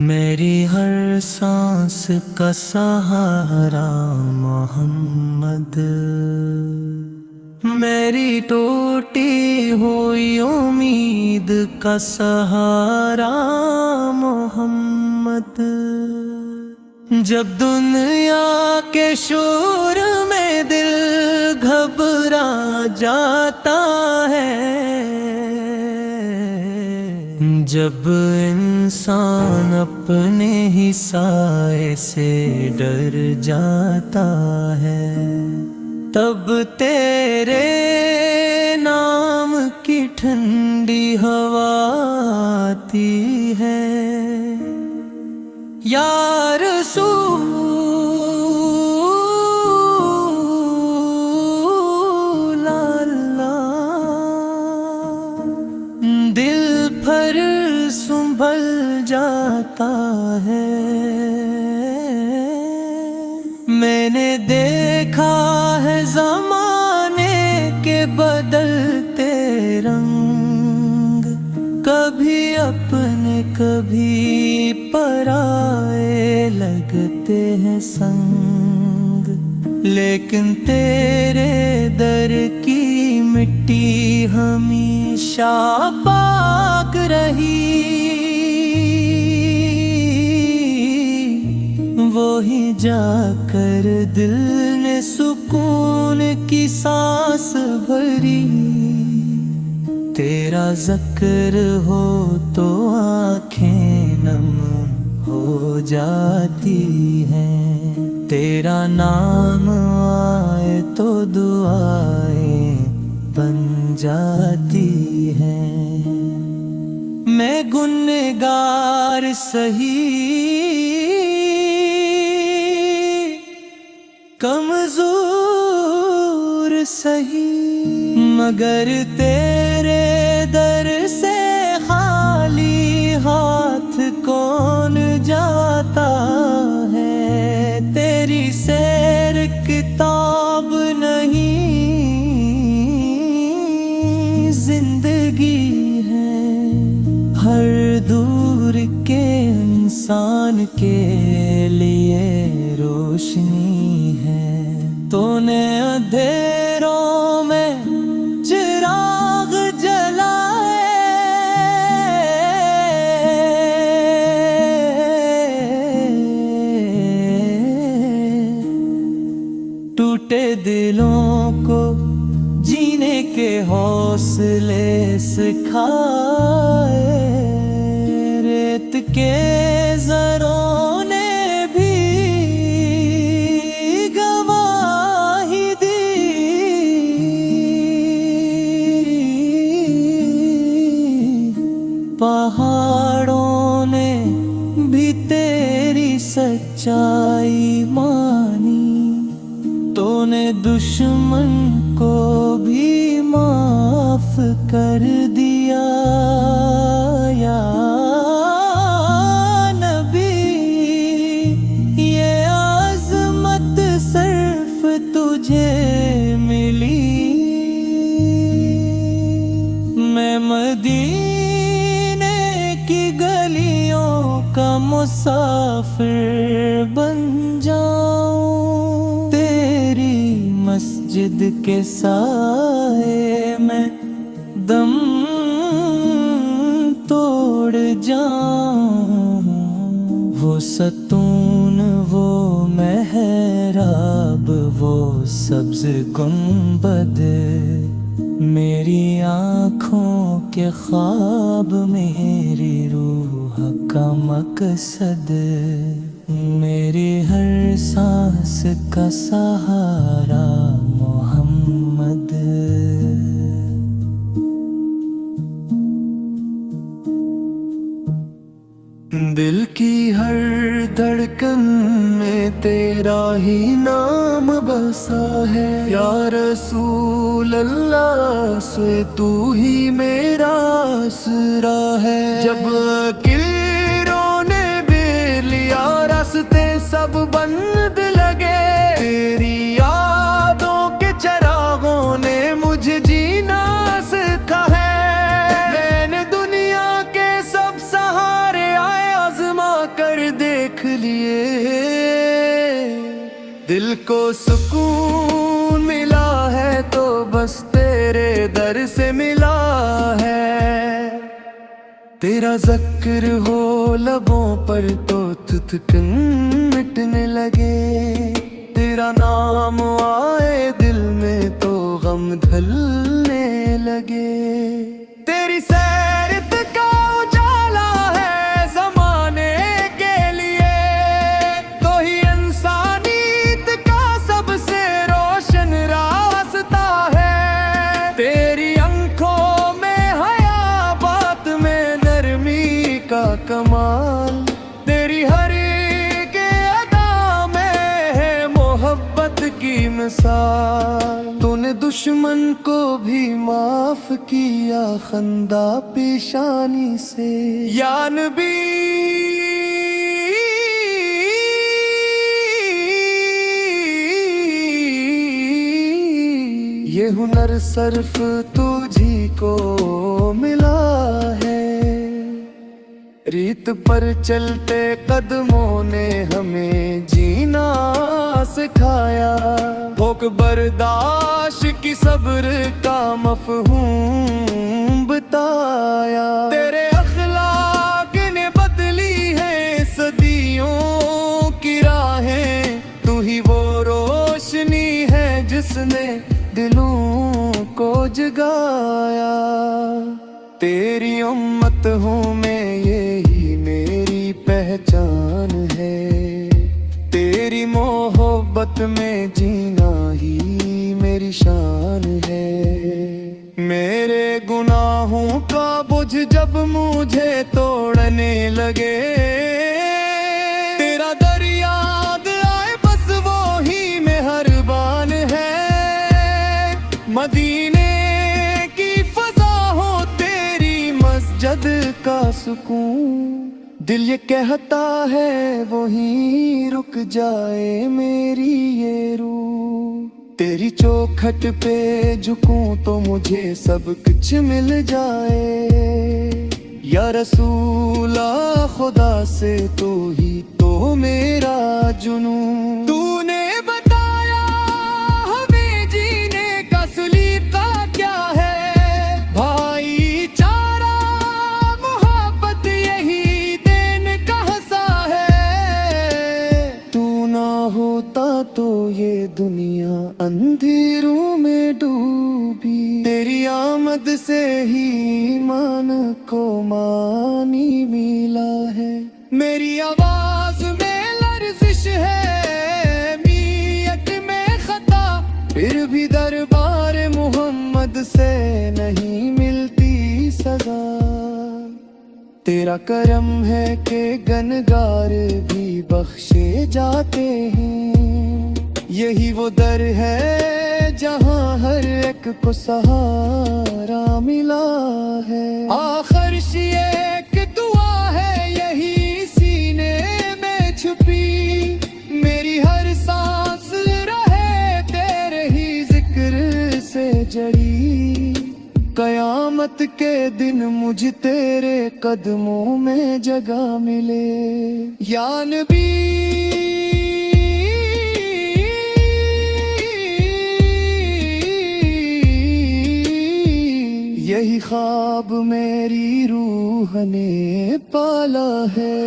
मेरी हर सांस का सहारा मोहम्मद, मेरी टूटी हुई उम्मीद का सहारा मोहम्मद। जब दुनिया के शोर में दिल घबरा जाता है, जब इंसान अपने ही साए से डर जाता है, तब तेरे नाम की ठंडी हवा आती है। या रसूल अल्लाह, दिल भर संभल जाता है। मैंने देखा है ज़माने के बदलते रंग, कभी अपने कभी पराए लगते हैं संग, लेकिन तेरे दर की मिट्टी हमेशा पाक रही। वो ही जाकर दिल ने सुकून की सांस भरी। तेरा जिक्र हो तो आँखें नम हो जाती हैं, तेरा नाम आए तो दुआएं बन जाती हैं। मैं गुनहगार सही, कमजोर सही, मगर तेरे दर से खाली हाथ कौन जाता है। तेरी सैर किताब नहीं, जिंदगी है। हर दूर के इंसान के लिए रोशनी है। तूने अंधेरों में चिराग जलाए, टूटे दिलों को जीने के हौसले सिखाए। रेत के ज़रों ने भी गवाही दी, पहाड़ों ने भी तेरी सच्चाई मानी। तूने दुश्मन को भी माफ कर दिया। या नबी, ये आज़मत सिर्फ तुझे मिली। मैं मदीने की गलियों का मुसाफिर बन जाऊं, तेरी मस्जिद के साए में दम तोड़ जाऊं। वो सतून, वो मेहराब, वो सब्ज गुंबद, मेरी आँखों के ख्वाब, मेरी रूह का मकसद, मेरी हर सांस का सहारा मोहम्मद। दिल की हर धड़कन में तेरा ही नाम बसा है। या रसूल अल्लाह से तू ही मेरा आसरा है। जब किरणों ने बेर लिया, रास्ते सब बंद लगे, तेरी यादों के चरागों ने मुझे जीना सिखा है। मैंने दुनिया के सब सहारे आए आज़मा देख लिए। दिल को सुकून मिला है तो बस तेरे दर से मिला है। तेरा ज़िक्र हो लबों पर तो थुथकन मिटने लगे। तेरा नाम आए दिल में तो गम ढलने लगे। तेरी सैरत का उजाला है ज़माने के लिए, तो ही इंसानियत का सबसे रोशन रास्ता है। तेरी आंखों में हया, बात में नरमी का कमाल। तेरी हर एक अदा में है मोहब्बत की मिसाल। तूने दुश्मन को भी माफ किया खंदा पेशानी से। या नबी ये हुनर सिर्फ तुझी को मिला है। रीत पर चलते कदमों ने हमें जीना सिखाया। भूख बर्दाश्त की सब्र का मफहूम बताया। तेरे अखलाक ने बदली है सदियों की राहें। तू ही वो रोशनी है जिसने दिलों को जगाया। तेरी उम्मत हूँ मैं, यही मेरी पहचान है। तेरी मोहब्बत में जीना ही मेरी शान है। मेरे गुनाहों का बोझ जब मुझे तोड़ने लगे, तेरा दर याद आए बस वो ही मेहरबान है। मदीने की फजा हो तेरी मस्जिद का सुकून। दिल ये कहता है वहीं रुक जाए मेरी ये रूह। तेरी चौखट पे झुकूं तो मुझे सब कुछ मिल जाए। या रसूला खुदा से तू ही तो मेरा जुनून। तूने बताया हमें जीने का सलीका क्या है। भाईचारा मोहब्बत यही देन का हसा है। तू ना होता तो ये दुनिया अंधेरों में डूबी। तेरी आमद से ही ईमान को मानी मिला है। मेरी आवाज में लर्जिश है, नीयत में खता, फिर भी दरबार मोहम्मद से नहीं मिलती सजा। तेरा करम है कि गनगार भी बख्शे जाते हैं। यही वो दर है जहाँ हर एक को सहारा मिला है। आखिर एक दुआ है यही सीने में छुपी। मेरी हर सांस रहे तेरे ही जिक्र से जड़ी। कयामत के दिन मुझ तेरे कदमों में जगह मिले। या नबी यही ख्वाब मेरी रूह ने पाला है।